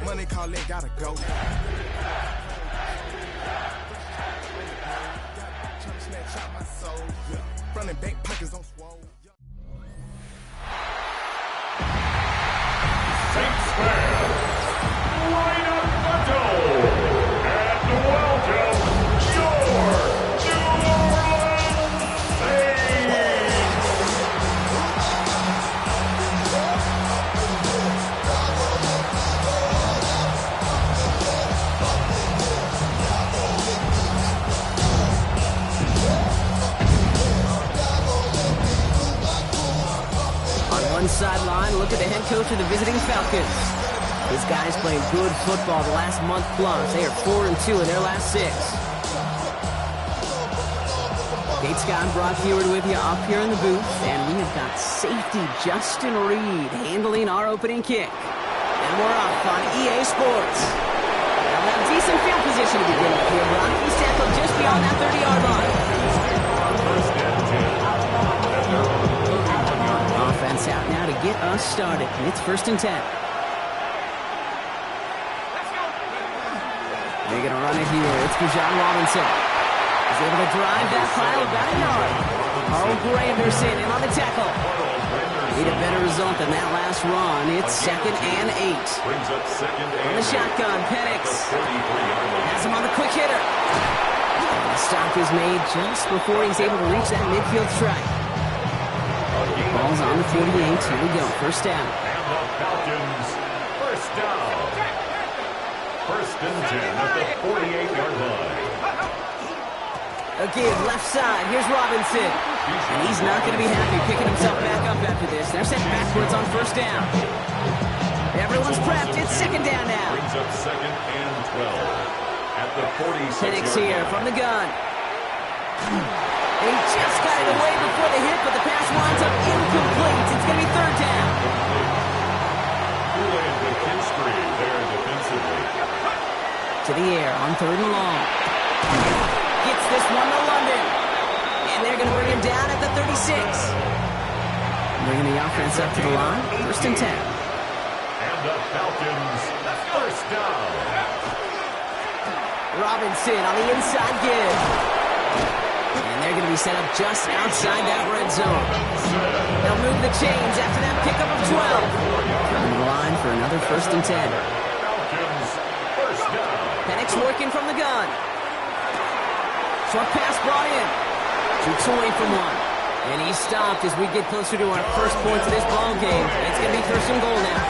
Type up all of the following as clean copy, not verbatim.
money call it gotta go. Running back pockets on swole. Saints fans, line up the door and welcome your New Orleans Saints. One sideline, look at the head coach of the visiting Falcons. His guys playing good football the last month plus. They are 4-2 in their last 6. Kate Scott and Brock Heward with you up here in the booth, and we have got safety Justin Reed handling our opening kick. And we're off on EA Sports. Now we'll have decent field position to begin with here. Brock, he's tackled just beyond that 30-yard line. Offense out now to get us started. It's 1st and 10. They're going to run it here. It's for John Robinson. He's able to drive that pile about a yard. Carl Granderson in on the tackle. Need a better result than that last run. It's 2nd and 8. From the shotgun, Penix has him on the quick hitter. The stop is made just before he's able to reach that midfield strike. Ball's on the 48. Here we go. 1st down. And the Falcons, 1st down. 1st and 10 at the 48-yard line. Again, left side. Here's Robinson. And he's not going to be happy picking himself back up after this. They're set backwards on 1st down. Everyone's prepped. It's 2nd down now. Brings up 2nd and 12 at the 46. Penix here from the gun. And he just got it away before the hit, but the pass winds up incomplete. It's going to be 3rd down. Laying the chemistry there defensively. To the air on 3rd and long. Gets this one to London. And they're going to bring him down at the 36. Bringing the offense up to the line. 1st and 10. And the Falcons, 1st down. Robinson on the inside give. And they're going to be set up just outside that red zone. They'll move the chains after that pickup of 12. Coming the line for another 1st and 10. Falcons, 1st down. Penix working from the gun. Short pass brought in. Shoots away from one. And he's stopped as we get closer to our first points of this ball game. It's going to be 1st and goal now.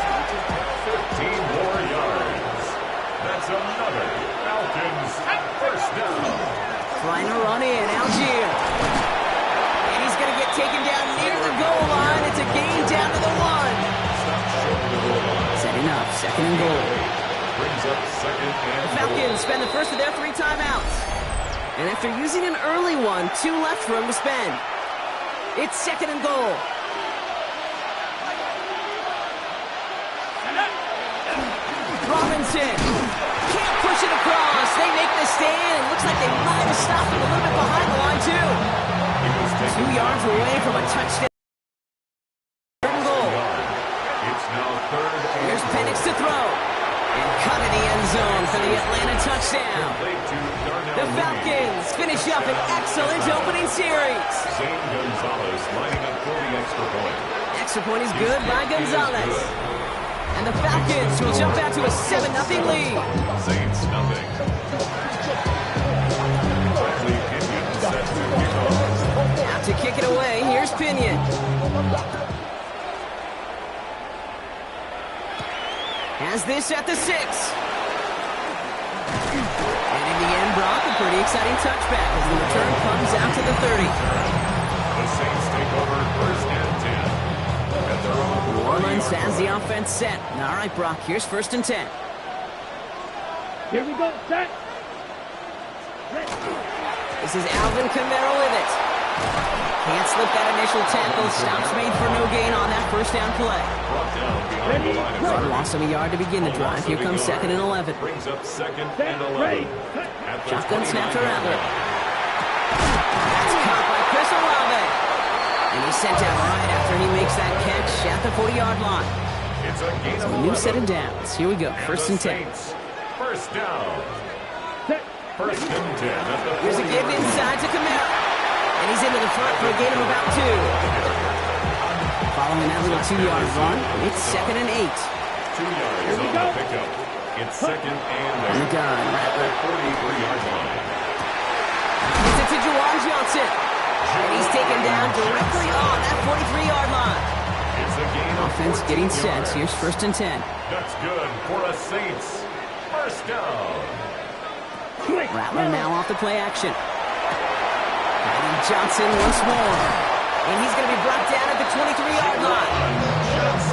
15 more yards. That's another Falcons, 1st down. Trying to run in, Algier. And he's going to get taken down near the goal line. It's a gain down to the 1. Setting up, 2nd and goal. Brings up 2nd and The Falcons spend the first of their 3 timeouts. And after using an early one, 2 left for him to spend. It's 2nd and goal. Robinson can't push it across. They make the stand. It looks like they might have stopped him a little bit behind the line, too. 2 yards away from a touchdown. 3rd and goal. it's now 3rd and Here's Penix to throw. And cut in the end zone for the Atlanta touchdown. The Falcons finish up an excellent opening series. Zane Gonzalez lining up for the extra point. Extra point is good by Gonzalez. And the Falcons will jump out to a 7-0 lead. Saints nothing. Bradley Pinion set to kick off. Out to kick it away, here's Pinion. Has this at the 6. And in the end, Brock, a pretty exciting touchback as the return comes out to the 30. The Saints take over 1st and 10. At their own New Orleans has the offense set. All right, Brock, here's 1st and 10. Here we go, set. This is Alvin Kamara with it. Can't slip that initial tackle. Stops made for no gain on that 1st down play. brought down behind the line of scrimmage. Lost him a yard to begin the drive. Here comes 2nd and 11. Brings up 2nd and 11. At the Shotgun snap to 29. Rattler. That's caught by Chris Olave. And he's sent out right after he makes that catch at the 40-yard line. It's It's a gain of New 11. set of downs. Here we go. First and 10. Saints, first down. Set. First and 10 at the Here's a 40. give inside to Kamara. And he's into the front for a gain of about 2. Following that little 2-yard run, it's second and 8. 2 yards on the pickup. It's second and On the gun, at the 43-yard line. It's it to Juwan Johnson. And he's taken down directly on that 43-yard line. It's a gain of Offense 14 getting set. yards. Here's first and 10. That's good for a Saints. First down. Rattler now off the play action. And Johnson once more. And he's going to be brought down at the 23-yard line.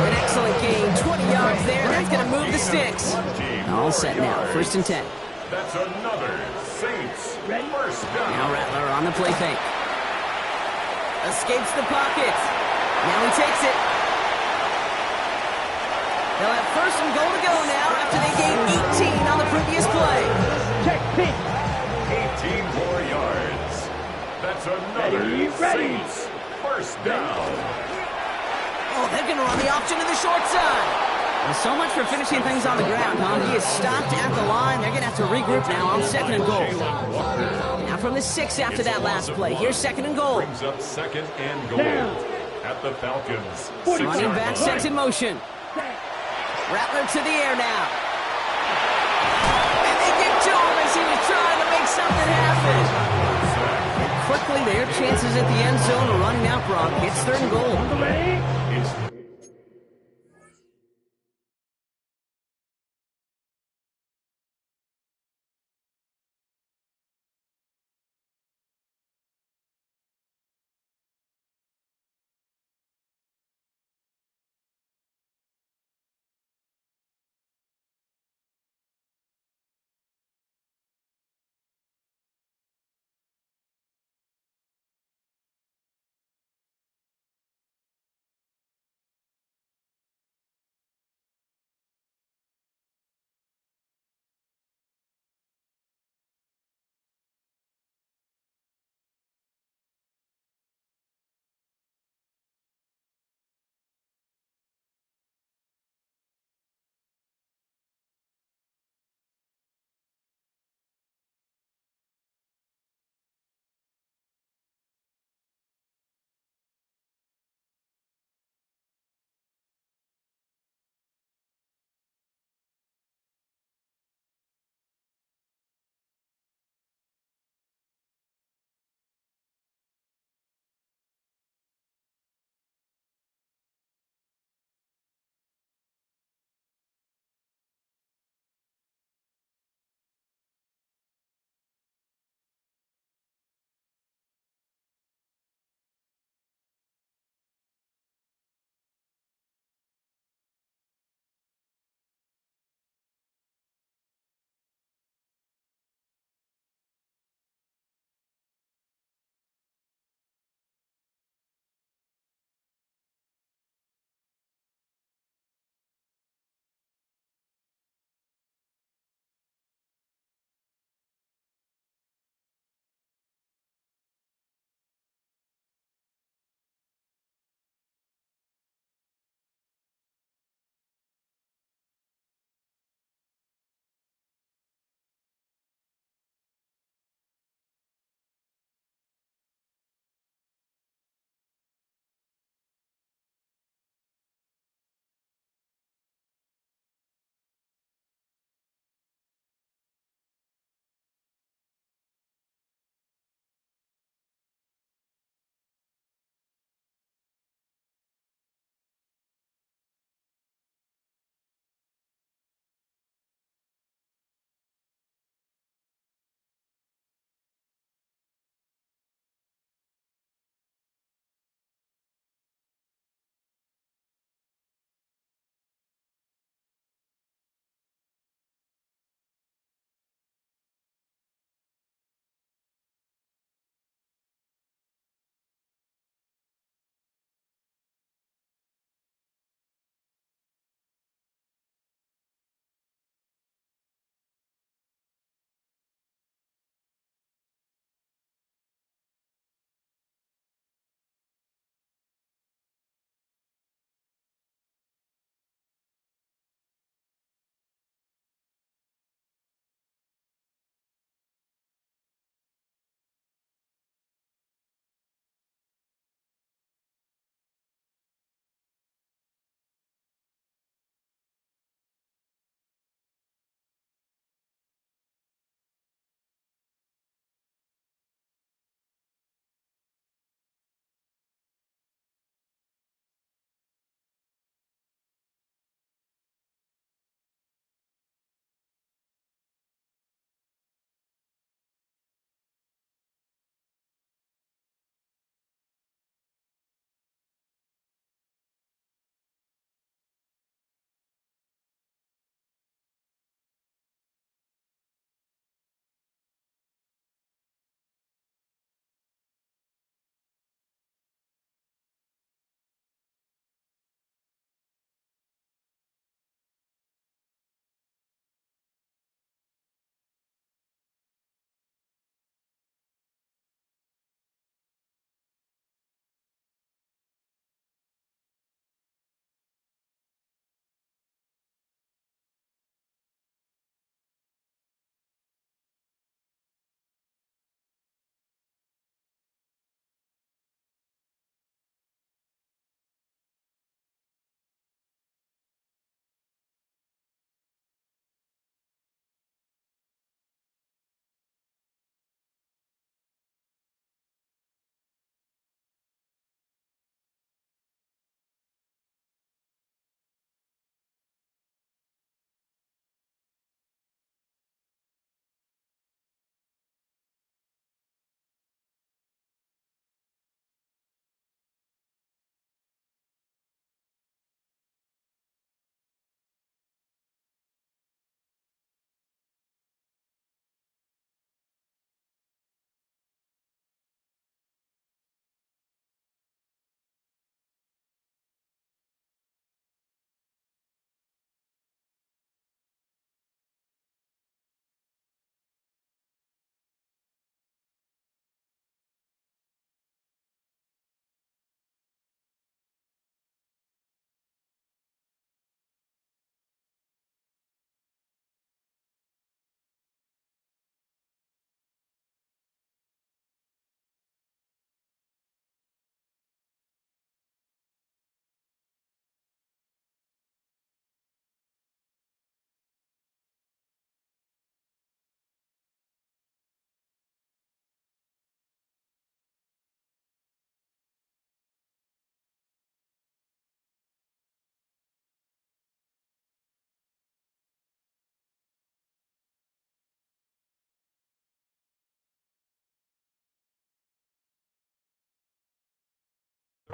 An excellent gain. 20 yards there. That's going to move the sticks. All set now. First and 10. That's another Saints. First down. Now Rattler on the play fake. Escapes the pocket. Now he takes it. They'll have first and goal to go now after they gained 18 on the previous play. Check pitch. 18 more yards. That's another Ready. Saints. First down. Oh, they're going to run the option to the short side. Well, so much for finishing things on the ground, huh? He is stopped at the line. They're going to have to regroup now on second and goal. Now from the 6 after that last play. Here's second and goal. Brings up second and goal Down. at the Falcons. Running back sets in motion. Rattler to the air now. And they get to him as he was trying to make something happen. And quickly, their chances at the end zone are running out, Brock. It's third and goal. Ready. It's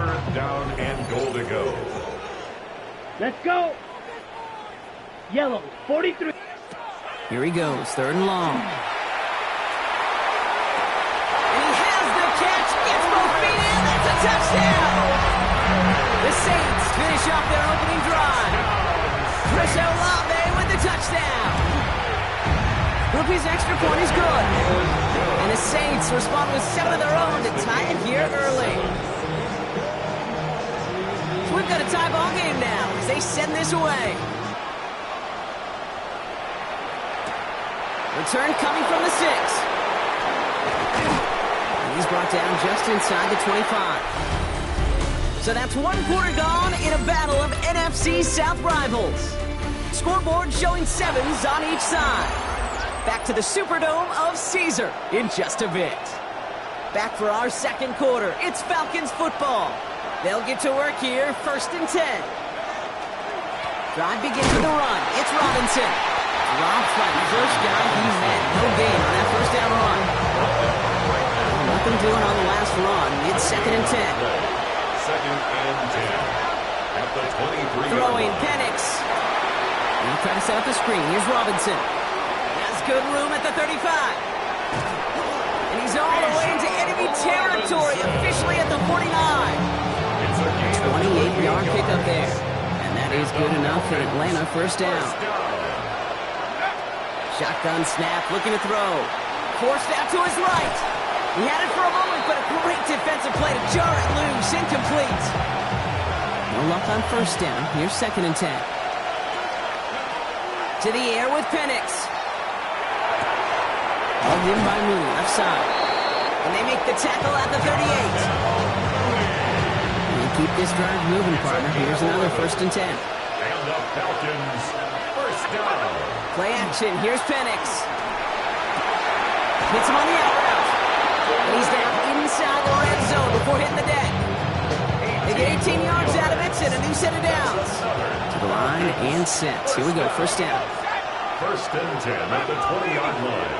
Third down and goal to go. Let's go. Yellow, 43. Here he goes, third and long. And he has the catch, gets both feet in, that's a touchdown! The Saints finish off their opening drive. Chris Olave with the touchdown. Rupee's extra point is good. And the Saints respond with 7 of their own to tie it here early. So we've got a tie ball game now as they send this away. Return coming from the 6. And he's brought down just inside the 25. So that's 1 quarter gone in a battle of NFC South rivals. Scoreboard showing 7s on each side. Back to the Superdome of Caesar in just a bit. Back for our second quarter. It's Falcons football. They'll get to work here, 1st and 10. Drive begins with a run. It's Robinson. Drops by the first guy he met. No gain on that first down run. Nothing doing on the last run. It's 2nd and 10. 2nd and 10. At the 23. Throwing Penix. He'll try to set up the screen. Here's Robinson. Has good room at the 35. And he's all the way into enemy territory, officially at the 49. 28-yard pickup there. And that is good enough for Atlanta, first down. Shotgun snap, looking to throw. Forced out to his right. He had it for a moment, but a great defensive play to jar it loose. Incomplete. No luck on first down. Here's 2nd and 10. To the air with Penix. Hauled in by Moon, left side. And they make the tackle at the 38. And keep this drive moving, partner. Here's another 1st and 10. And the Falcons, first down. Play action. Here's Penix. Hits him on the out route. And he's down inside the red zone before hitting the deck. They get 18 yards out of it and a new set of downs. To the line and set. Here we go. First down. 1st and 10 at the 20-yard line.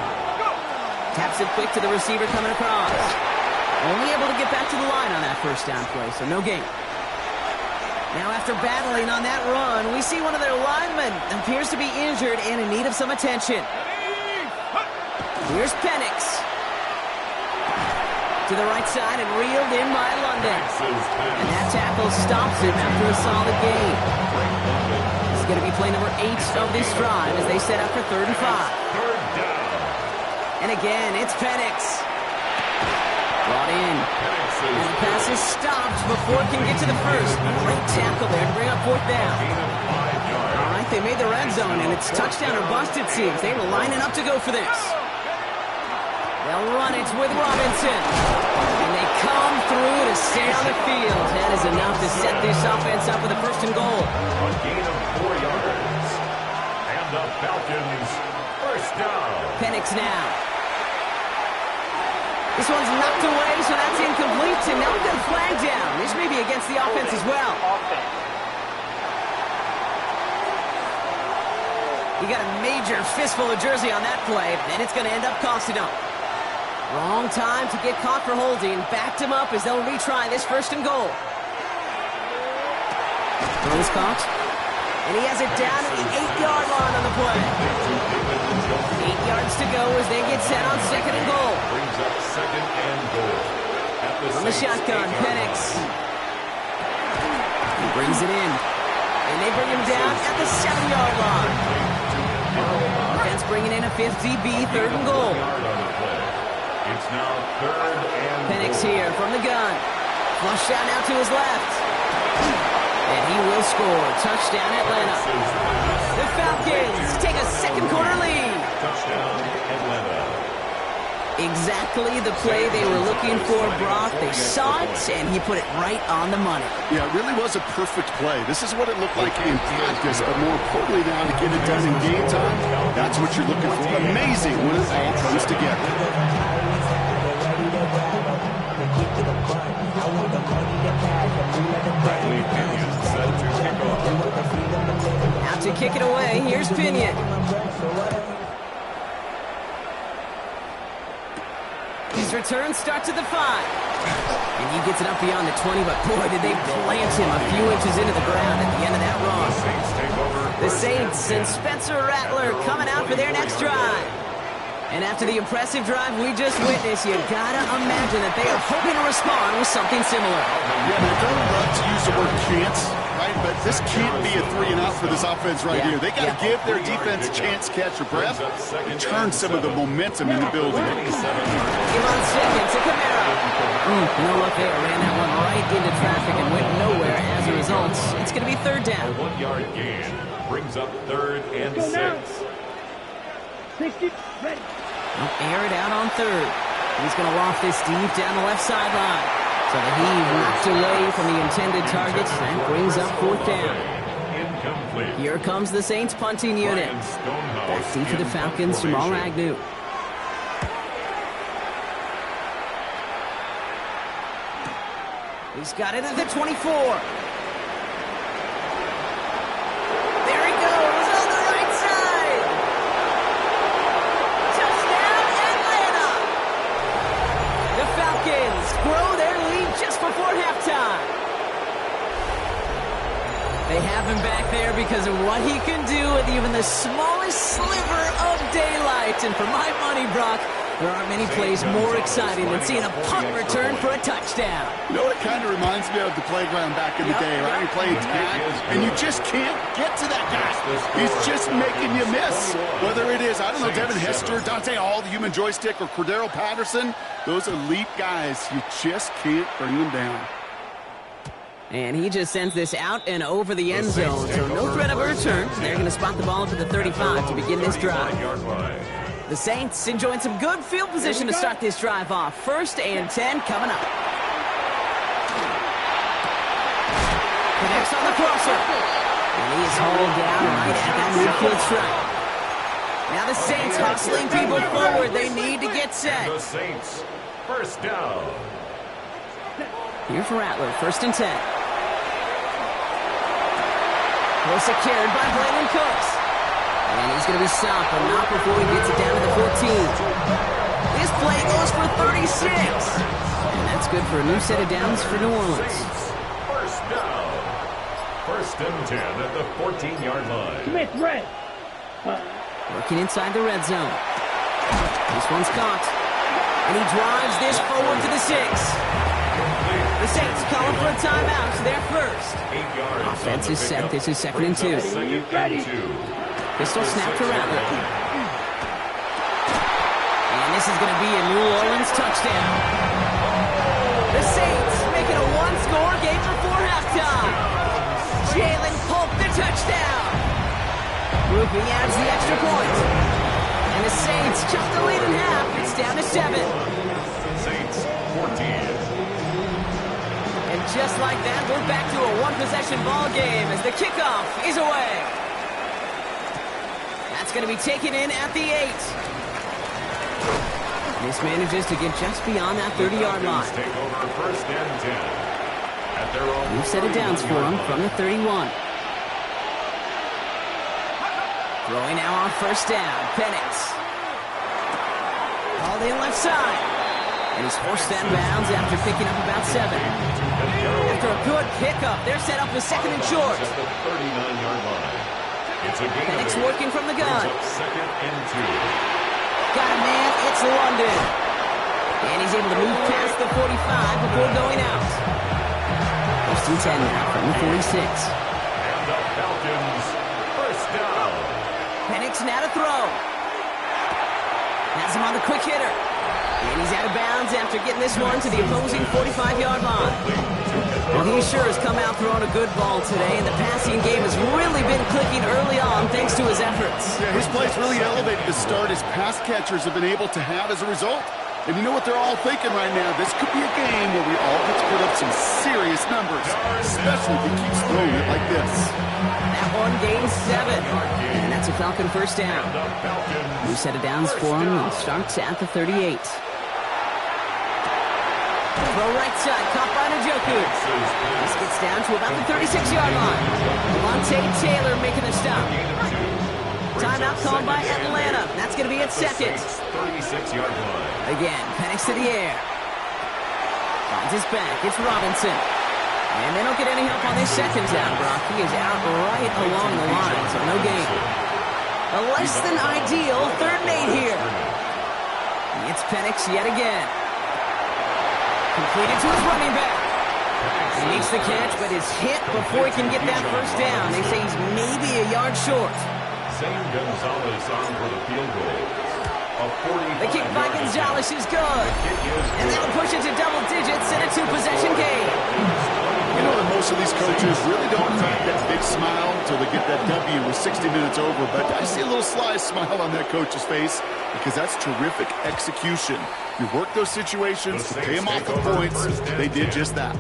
Taps it quick to the receiver coming across. Only able to get back to the line on that first down play, so no gain. Now after battling on that run, we see one of their linemen appears to be injured and in need of some attention. Here's Penix. To the right side and reeled in by London. And that tackle stops him after a solid gain. This is going to be play number 8 of this drive as they set up for 3rd and 5. And again, it's Penix. Brought in. And the pass is stopped before it can get to the first. Great tackle there to bring up 4th down. All right, they made the red zone, and it's touchdown or bust, it seems. They were lining up to go for this. They'll run it with Robinson. And they come through to stay on the field. That is enough to set this offense up with a 1st and goal. A gain of 4 yards. And the Falcons, first down. Penix now. This one's knocked away, so that's incomplete. And now we've got a flag down. This may be against the offense as well. He got a major fistful of jersey on that play, and it's going to end up costing him. Wrong time to get caught for holding. Backed him up as they'll retry this 1st and goal. Throw is caught. And he has it down at the 8-yard line on the play. 8 yards to go as they get set on 2nd and goal. Brings up 2nd and goal. On the shotgun, Penix. He brings it in. And they bring him down at the 7-yard line. Defense bringing in a 5th DB, 3rd and goal. It's now 3rd and Penix here from the gun. Flush out now to his left. And he will score. Touchdown, Atlanta. The Falcons take a 2nd quarter lead. touchdown, Atlanta. Exactly the play they were looking for, Brock. They saw it, and he put it right on the money. Yeah, it really was a perfect play. This is what it looked like in practice, but more importantly now to get it done in game time, that's what you're looking for. Amazing when it all comes together. Out to kick it away, here's Pinion. He's His return starts at the 5. And he gets it up beyond the 20, but boy, did they plant him a few inches into the ground at the end of that run. The Saints and Spencer Rattler coming out for their next drive. And after the impressive drive we just witnessed, you gotta imagine that they are hoping to respond with something similar. Yeah, I don't love to use the word can't, right? But this can't be a 3-and-out for this offense right here. They gotta give their defense a chance to catch their breath and turn some of the momentum in the building. Give on second to Camara. No look there. Ran that one right into traffic and went nowhere as a result. It's going to be third down. A 1-yard gain brings up 3rd and 6. 60, ready. He'll air it out on 3rd. He's going to loft this deep down the left sideline. So the heave knocked away from the intended target. That brings up 4th down. Incomplete. Here comes the Saints punting unit. Back deep for the Falcons, Jamal Agnew. He's got it at the 24. There he goes on the right side. Touchdown, Atlanta. The Falcons grow their lead just before halftime. They have him back there because of what he can do with even the smallest sliver of daylight. And for my money, Brock, there aren't many plays more exciting than seeing a punt return for a touchdown. You know what it kind of reminds me of? The playground back in the day, right? You playing tag, and you just can't get to that guy. He's just making you miss. Whether it is, I don't know, Devin Hester, Dante Hall, the human joystick, or Cordero Patterson, those elite guys, you just can't bring them down. And he just sends this out and over the end zone, so no threat of a return. They're going to spot the ball up at the 35 to begin this drive. The Saints enjoying some good field position to start this drive off. 1st and 10 coming up. Connects on the crosser. And he is hauled down right at that midfield stripe. Now the Saints hustling people forward. They need to get set. The Saints, 1st down. Here's Rattler, 1st and 10. Well secured by Brandon Cooks. And he's going to be stopped, but not before he gets it down to the 14. This play goes for 36. And that's good for a new set of downs for New Orleans. 1st down. 1st and 10 at the 14-yard line. Smith, red. Working inside the red zone. This one's caught. And he drives this forward to the 6. The Saints calling for a timeout, so they're first. 8 yards. Offense is set. This is 2nd and 2. 2nd and 2. Pistol snap to Rattler. And this is going to be a New Orleans touchdown. The Saints making a one-score game before halftime. Jalen Polk, the touchdown. Groupie adds the extra point. And the Saints chop the lead in half. It's down to 7. Saints, 14. And just like that, we're back to a one-possession ball game as the kickoff is away. That's going to be taken in at the 8. This manages to get just beyond that 30-yard line. Take over 1st and 10. At their own New set of downs for him from the 31. Throwing now on 1st down. Penix. Called in left side. And he's forced out of bounds after picking up about 7. After a good pickup, they're set up with 2nd and short. At the 39-yard line. It's a gain. Penix working from the gun. 2nd and 2. Got a man, it's London. And he's able to move past the 45 before going out. 1st and 10 now from the 46. And the Falcons, 1st down. Penix now to throw. Has him on the quick hitter. And he's out of bounds after getting this one to the opposing 45-yard line. Well, he sure has come out throwing a good ball today, and the passing game has really been clicking early on thanks to his efforts. Yeah, his play's really elevated the start his pass catchers have been able to have as a result. And you know what they're all thinking right now? This could be a game where we all get to put up some serious numbers, especially if he keeps throwing it like this. That one gains 7. And that's a Falcon 1st down. New set of downs for him. He starts at the 38. Throw right side, caught by Njoku. This gets down to about the 36-yard line. Monte Taylor making a stop. Timeout called by Atlanta. That's it's going to be at second. 36-yard line. Again, Penix to the air. Finds his back. It's Robinson. And they don't get any help on this second down, Brock. He is out right along the line, so no gain. A less than ideal 3rd and 8 here. It's Penix yet again. Completed to his running back. He makes the catch, but is hit before he can get that first down. They say he's maybe a yard short. Zane Gonzalez on for the field goal. The kick by Gonzalez is good. And that'll push it to double digits in a 2-possession game. You know that most of these coaches really don't crack that big smile until they get that W with 60 minutes over. But I see a little sly smile on that coach's face because that's terrific execution. You work those situations, pay them off the points. They did just that.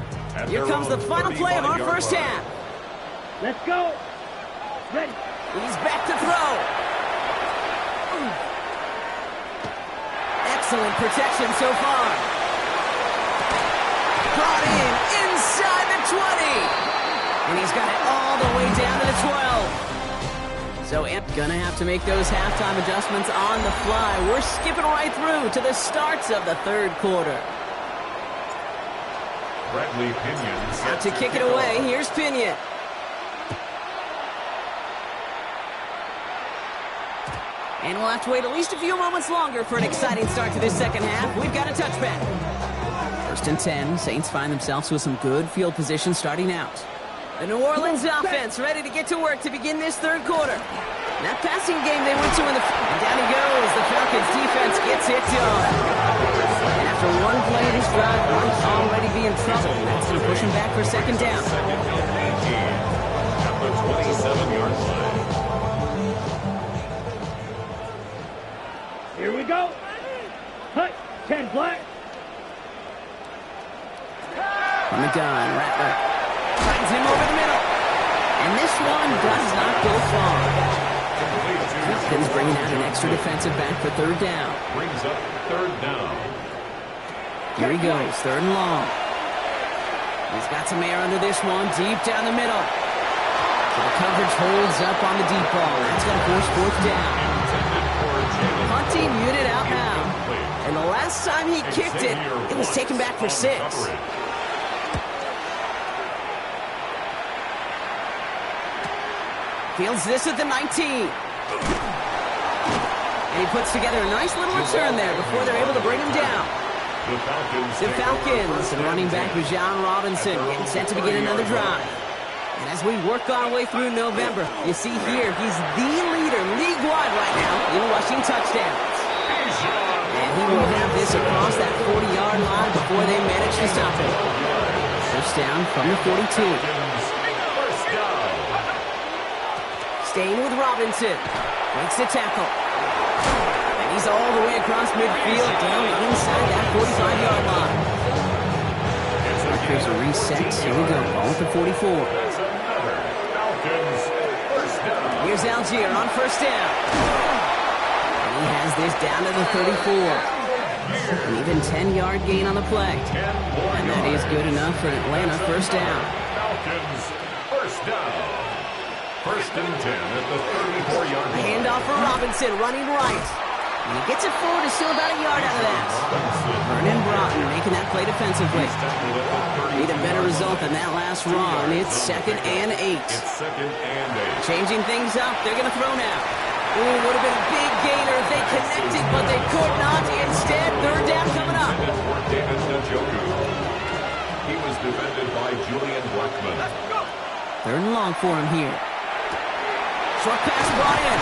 Here comes the final play of our first half. Let's go. Ready. He's back to throw. Excellent protection so far. Brought in inside the 20. And he's got it all the way down to the 12. So gonna have to make those halftime adjustments on the fly. We're skipping right through to the starts of the 3rd quarter. Bradley Pinion Out to kick it away. Here's Pinion. And we'll have to wait at least a few moments longer for an exciting start to this second half. We've got a touchback. 1st and 10. Saints find themselves with some good field position starting out. The New Orleans offense ready to get to work to begin this 3rd quarter. That passing game they went to in the... And down he goes. The Falcons defense gets it done. And after one play of this drive, one's already be in trouble. That's going to push him back for 2nd down. At the 27-yard line. Here we go. Hut. 10 black. From the gun, Rattler finds him over the middle. And this one does not go far. Falcons bringing out an extra defensive back for 3rd down. Brings up 3rd down. Here he goes, 3rd and long. He's got some air under this one, deep down the middle. So the coverage holds up on the deep ball. That's going to force 4th down. Hunting unit out now. And the last time he kicked it, it was taken back for 6. Fields this at the 19. And he puts together a nice little return there before they're able to bring him down. The Falcons and running back Bijan Robinson getting set to begin another drive. And as we work our way through November, you see here he's the leader league-wide right now in rushing touchdowns. And he will have this across that 40-yard line before they manage to stop him. First down from the 42. Staying with Robinson. Breaks the tackle. And he's all the way across midfield down inside that 45-yard line. There's a reset. Here we go. Ball at the 44. Here's Algier on 1st down. And he has this down to the 34. An even 10-yard gain on the play. And that is good enough for Atlanta. 1st down. Falcons, 1st down. 1st and 10 at the 34-yard line. Handoff for Robinson, running right. And he gets it forward, is still about a yard out of that. Vernon Broughton making that play defensively. Need a better result than that last run. It's 2nd and 8. It's 2nd and 8. Changing things up, they're going to throw now. Ooh, would have been a big gainer if they connected, but they could not. Instead, 3rd down coming up. He was defended by Julian Blackman. 3rd and long for him here. Short pass brought in.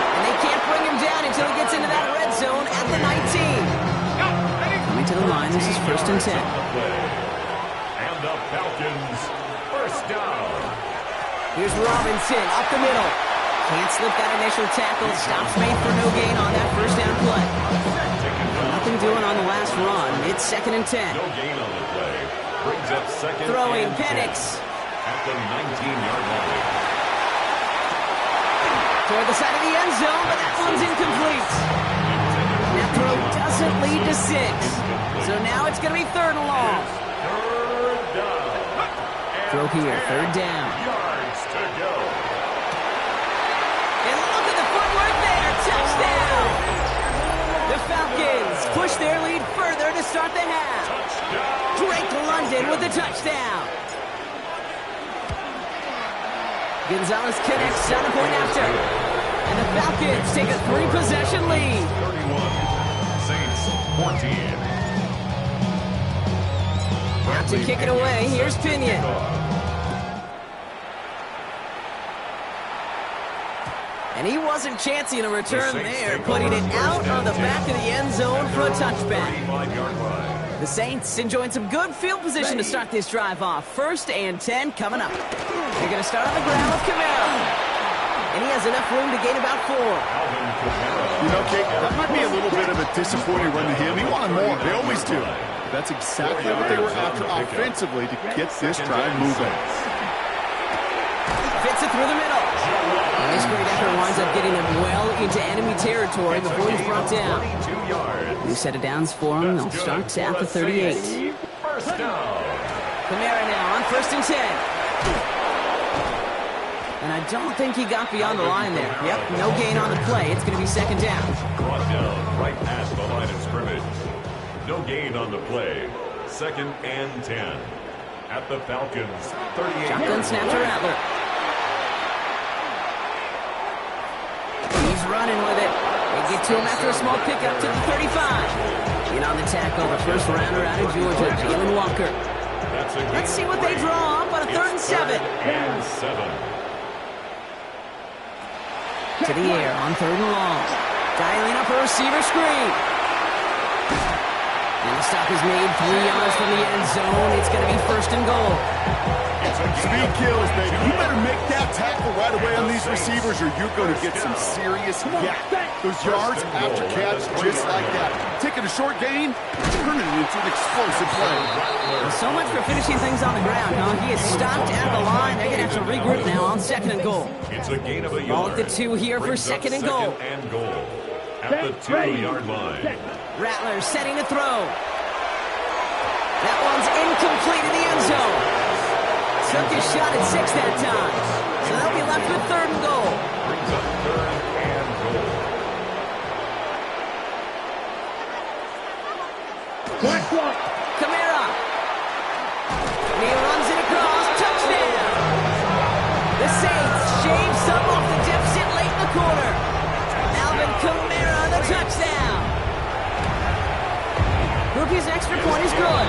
And they can't bring him down until he gets into that red zone at the 19. Coming to the line, this is 1st and 10. And the Falcons, 1st down. Here's Robinson up the middle. Can't slip that initial tackle. Stops made for no gain on that 1st down play. Nothing doing on the last run. It's 2nd and 10. No gain on the play. Brings up 2nd Throwing and Penix. 10 at the 19-yard line. Toward the side of the end zone, but that one's incomplete. That throw doesn't lead to 6. So now it's going to be 3rd and long. 3rd down. Throw here, 3rd down. Yards to go. And look at the footwork there. Touchdown. the touchdown. Gonzalez connects on a point after. And the Falcons take a 3-possession lead. 31, Saints 14. Out to kick it away, here's Pinion. And he wasn't chancing a return there, putting it out on the back of the end zone for a touchback. The Saints enjoying some good field position to start this drive off. 1st and 10 coming up. They're going to start on the ground with Camaro. And he has enough room to gain about 4. You know, Kate, that might be a little bit of a disappointing run to him. He wanted more. They always do. That's exactly what they were after offensively to get this drive moving. Fits it through the middle. And this great effort winds up getting him well into enemy territory before he's brought down. New set of downs for him. They'll start at the 38. First down. Kamara now on 1st and 10. And I don't think he got beyond the line there. Yep, no gain on the play. It's going to be 2nd down. Brought down right past the line of scrimmage. No gain on the play. 2nd and 10. At the Falcons, 38. Shotgun snap to Rattler. He's running with it. They get to him after a small pickup to the 35. In on the tackle, the first rounder out of Georgia, Jalen Walker. Let's see what they draw up on a 3rd and 7. And 7. To the air on 3rd and long. Dialing up a receiver screen. And the stop is made 3 yards from the end zone. It's going to be 1st and goal. Speed kills, baby. You better make that tackle right away on these receivers or you're going to get some serious yak. Those yards after catch just like that. Taking a short gain, turning it into an explosive play. Well, so much for finishing things on the ground, huh? He is stopped at the line. They're going to have to regroup now on 2nd and goal. It's a gain of a Ball yard. at the 2 here for 2nd and goal. At the 2-yard line. Rattler setting to throw. That one's incomplete in the end zone. Took his shot at 6 that time. So they'll be left with 3rd and goal. Brings up 3rd and goal. Kamara. And he runs it across. Touchdown. The Saints shave some off the deficit late in the quarter. Alvin Kamara, the touchdown. Groupie's extra point is good.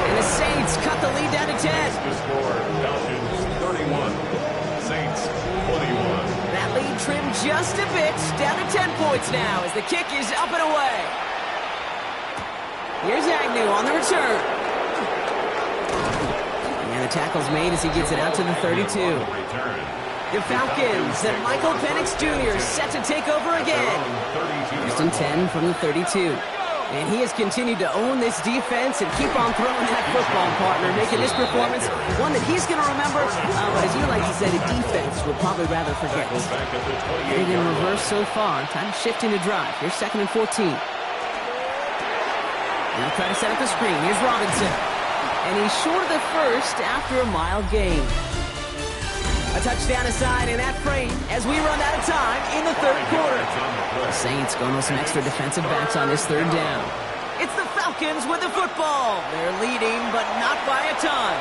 And the Saints cut the lead down to 10. The score, Falcons 31, Saints 21. That lead trimmed just a bit, down to 10 points now as the kick is up and away. Here's Agnew on the return. And the tackle's made as he gets it out to the 32. The Falcons and Michael Penix Jr. set to take over again. 1st and 10 from the 32. And he has continued to own this defense and keep on throwing that football, partner, making this performance one that he's going to remember, but as you like to say, the defense would probably rather forget. Headed in reverse so far. Time to shift into drive. Here's 2nd and 14. Now try to set up the screen. Here's Robinson. And he's short of the first after a mile gain. A touchdown aside in that frame as we run out of time in the 3rd quarter. The Saints going with some extra defensive backs on this 3rd down. It's the Falcons with the football. They're leading, but not by a ton.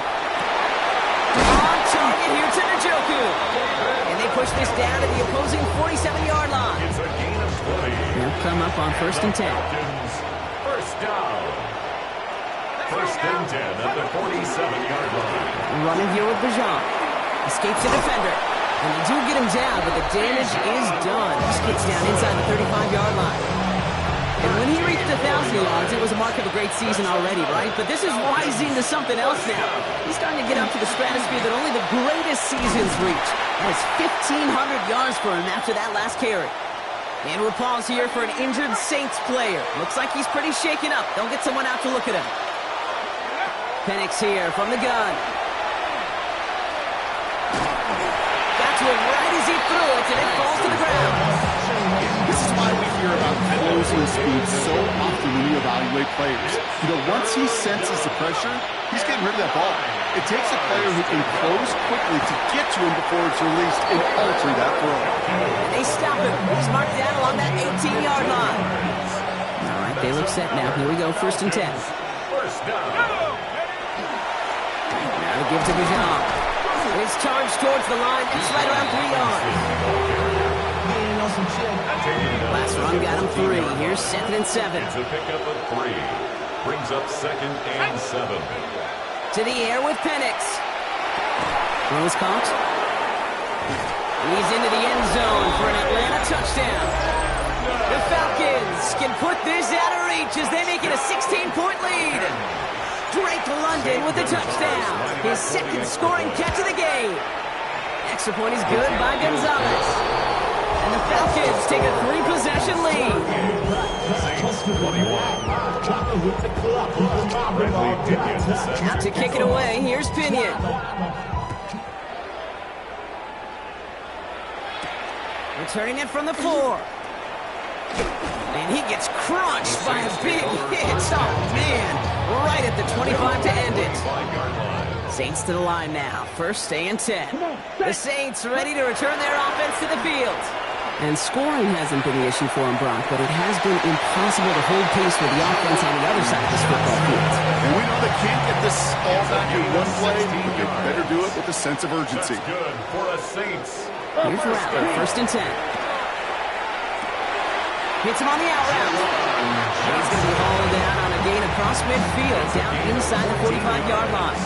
On target here to Njoku. And they push this down to the opposing 47-yard line. It's a gain of 20. They'll come up on 1st and 10. First down. 1st and 10 at the 47-yard line. Running here with Bajan. Escapes the defender. And they do get him down, but the damage is done. He skips down inside the 35-yard line. And when he reached 1,000 yards, it was a mark of a great season already, right? But this is rising to something else now. He's starting to get up to the stratosphere that only the greatest seasons reach. That is 1,500 yards for him after that last carry. And we'll pause here for an injured Saints player. Looks like he's pretty shaken up. They'll get someone out to look at him. Penix here from the gun. To him right as he threw it, and it falls to the ground. This is why we hear about closing speed so often when you evaluate players. You know, once he senses the pressure, he's getting rid of that ball. It takes a player who can close quickly to get to him before it's released and alter that throw. They stop him. He's marked down along that 18-yard line. All right, they look set now. Here we go, 1st and 10. First down. Trying to give to Bijan. His charge towards the line. That's right around 3 yards. Last run got him 3. Here's 2nd and 7. It's a pickup of 3. Brings up 2nd and 7. To the air with Penix. Throws caught. He's into the end zone for an Atlanta touchdown. The Falcons can put this out of reach as they make it a 16-point lead. Drake London with a touchdown. His 2nd scoring catch of the game. Extra point is good by Gonzalez. And the Falcons take a 3-possession lead. Out to kick it away. Here's Pinion. Returning it from the 4. And he gets crushed by a big hit. Oh, man. Right at the 25 to end it. Saints to the line now. 1st and 10. The Saints ready to return their offense to the field. And scoring hasn't been the issue for him, Brock, but it has been impossible to hold pace with the offense on the other side of this football field. And we know they can't get this all back in one play. They better do it with a sense of urgency. That's good for a Saints. Here's Rattler, 1st and 10. Hits him on the out route. He's going to be hauled down on a gain across midfield, down inside the 45-yard line.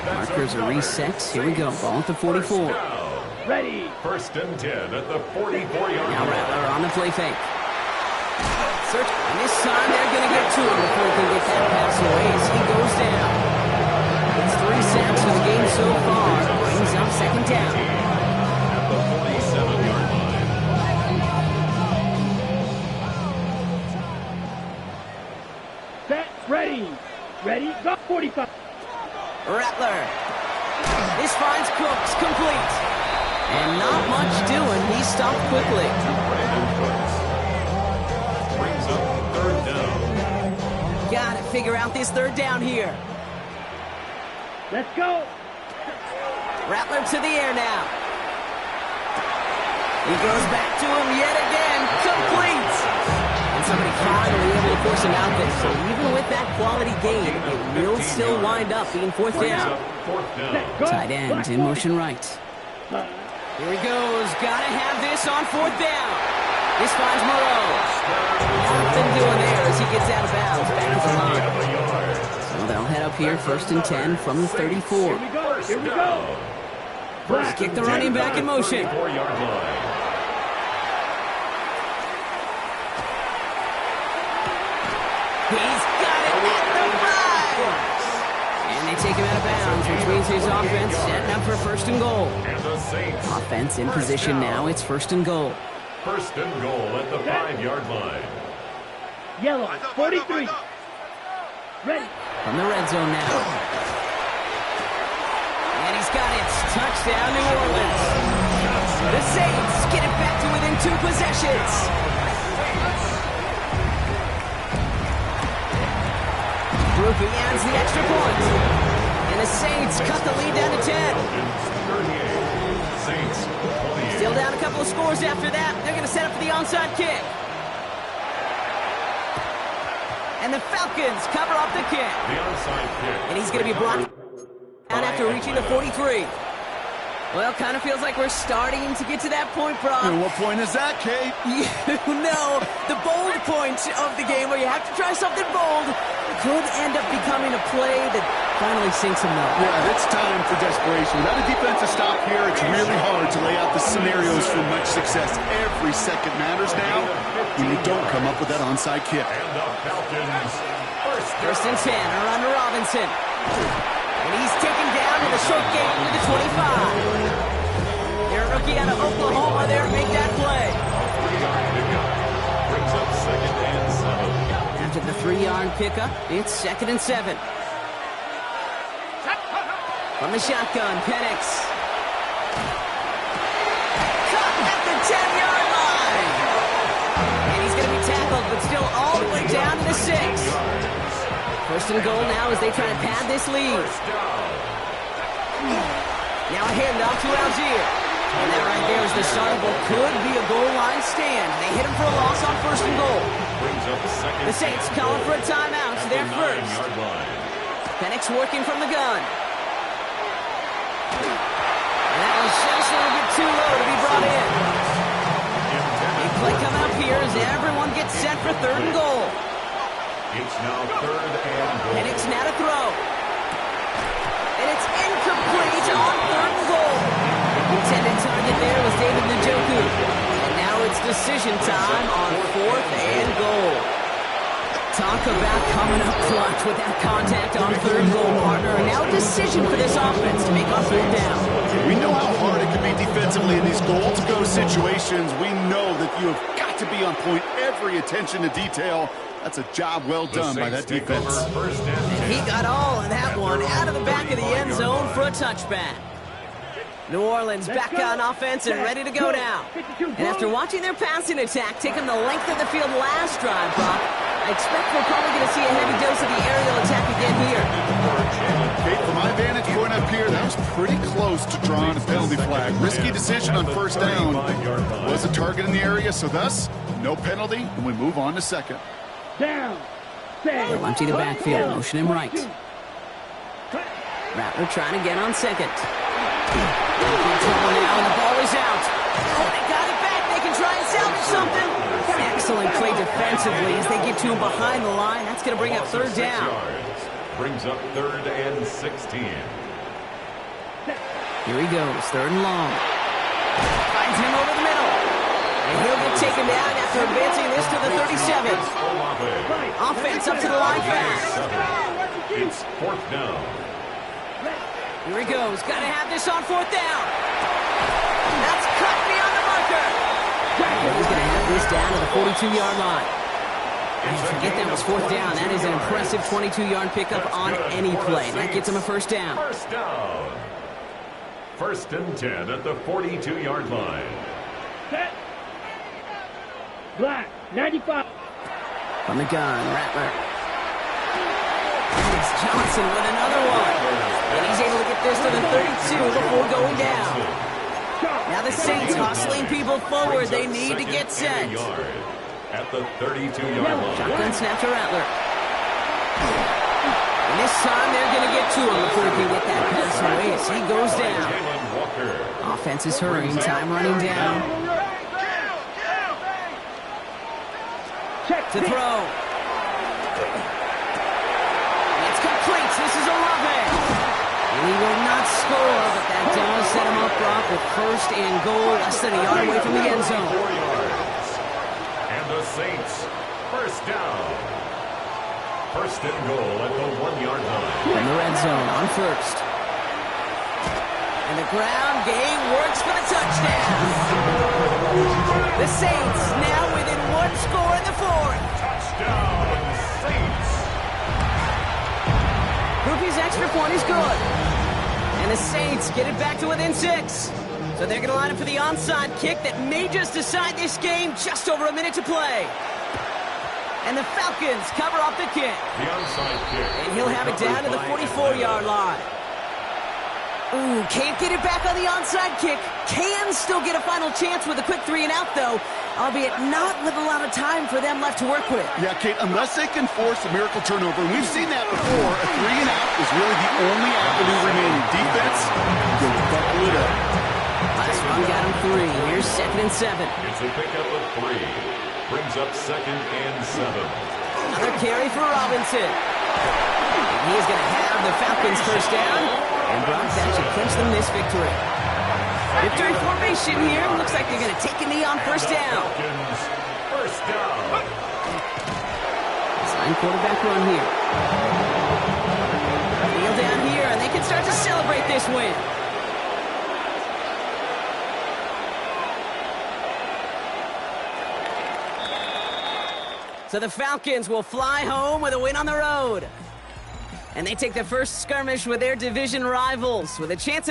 Markers are reset. Here we go. Ball at the 44. Ready. 1st and 10 at the 44-yard Now line. Rattler on the play fake. Search. And this time they're going to get to him before he can get that pass away as he goes down. It's 3 sacks for the game so far. Brings up 2nd down. At the 47-yard line. Set. Ready. Ready. Go. 45. Rattler. This finds Cooks complete. And not much doing. He stopped quickly. Brings up 3rd down. Got to figure out this 3rd down here. Let's go. Rattler to the air now. He goes back to him yet again. Complete. And somebody finally able to force him out there. So even with that quality gain, it will still wind up being 4th down. 4th down. Tight end in motion right. Here he goes. Got to have this on 4th down. This finds Moreau. Nothing doing there as he gets out of bounds back to the line. So they'll head up here 1st and 10 from the 34. Here we go. Here we go. First kick the running back in motion. 4-yard line. He's got it at the 5. And they take him out of bounds, which means his offense setting up for 1st and goal. And the Saints. Offense in position now. It's 1st and goal. 1st and goal at the 5-yard line. Yellow. 43. Ready. From the red zone now. And he's got it. Touchdown, New Orleans. The Saints get it back to within 2 possessions. Rookie adds the extra point. And the Saints cut the lead down to 10. 38. Saints 28. Still down a couple of scores after that. They're going to set up for the onside kick. And the Falcons cover up the kick. The onside kick. And he's going to be blocked down after reaching the 43. Well, kind of feels like we're starting to get to that point, Brock. And what point is that, Kate? You know, the bold point of the game where you have to try something bold could end up becoming a play that finally sinks him though. Yeah, it's time for desperation. Without a defensive stop here, it's really hard to lay out the scenarios for much success. Every second matters now when you don't come up with that onside kick. And the Falcons. First and 10, around to Robinson. And he's taken down with a short gain to the 25. Their rookie out of Oklahoma there to make that play. 3-yard pickup. Brings up 2nd and 7. After the 3-yard pickup, it's 2nd and 7. From the shotgun, Penix. Caught at the 10-yard line. And he's going to be tackled, but still all the way down to the 6. First and goal now as they try to pad this lead. Now a handoff to Algier. And that right there is the start of what could be a goal line stand. They hit him for a loss on 1st and goal. Brings up 2nd. The Saints calling for a timeout. So they're first. 9-yard line. Penix working from the gun. And that was just a little bit too low to be brought in. Big play coming up here as everyone gets set for 3rd and goal. It's now 3rd and goal. And it's now to throw. And it's incomplete on 3rd and goal. Intended target there was David Njoku. And now it's decision time on 4th and goal. Talk about coming up clutch with that contact on 3rd goal, partner. And now a decision for this offense to make on 4th down. We know how hard it can be defensively in these goal-to-go situations. We know that you have got to be on point, every attention to detail. That's a job well done by that defense. And he got all of that one out of the back of the end zone for a touchback. New Orleans back on offense and ready to go now. And after watching their passing attack take them the length of the field last drive, Brock, I expect we're probably going to see a heavy dose of the aerial attack again here. Kate, from my vantage point up here, that was pretty close to drawing a penalty flag. Risky decision on 1st down. Was a target in the area, so thus, no penalty, and we move on to 2nd. Down. They'll empty the backfield, motion him right. Rattler trying to get on 2nd. In trouble now, and the ball is out. Oh, they got it back. They can try and salvage something. Excellent play defensively as they get to him behind the line. That's going to bring up 3rd down. Brings up 3rd and 16. Here he goes, 3rd and long. Finds him over the middle. And he'll get taken down after advancing this to the 37. Offense up to the line fast. It's 4th down. Here he goes. Got to have this on 4th down. That's cut beyond the marker. And he's going to have this down to the 42-yard line. And forget that was 4th down. That is an impressive 22-yard pickup on any play. That gets him a 1st down. 1st down. 1st and 10 at the 42-yard line. Set. Black, 95. From the gun, Rattler. It's Johnson with another one. And he's able to get this to the 32 before going down. Now the Saints hustling people forward. They need to get set. At the 32-yard line. Shotgun snap to Rattler. And this time they're going to get to him before he can get that pass away as he goes down. Offense is hurrying. Time running down. To throw. It's complete. This is Olave. And he will not score, but that does set him up, Brock, with 1st and goal, less than a yard away from the end zone. 4 yards. And the Saints, 1st down. 1st and goal at the 1-yard line. From the red zone on 1st. And the ground game works for the touchdown. The Saints now within 1 score in the 4th. Touchdown, Saints. Groupie's extra point is good. And the Saints get it back to within 6. So they're going to line up for the onside kick that may just decide this game. Just over a minute to play. And the Falcons cover off the kick. The onside kick. And he'll have it down to the 44-yard line. Ooh, can't get it back on the onside kick. Can still get a final chance with a quick 3 and out, though, albeit not with a lot of time for them left to work with. Yeah, Kate, unless they can force a miracle turnover, and we've seen that before, a 3 and out is really the only avenue remaining. Defense, go buckle it up. Last run got him 3. Here's 2nd and 7. It's a pickup of 3. Brings up 2nd and 7. Another carry for Robinson. And he's going to have the Falcons 1st down. And Brock, that should clinch them this victory. Victory formation here. Looks like they're going to take a knee on 1st down. Falcons, 1st down. Sign quarterback run here. Kneel down here, and they can start to celebrate this win. So the Falcons will fly home with a win on the road. And they take the first skirmish with their division rivals with a chance at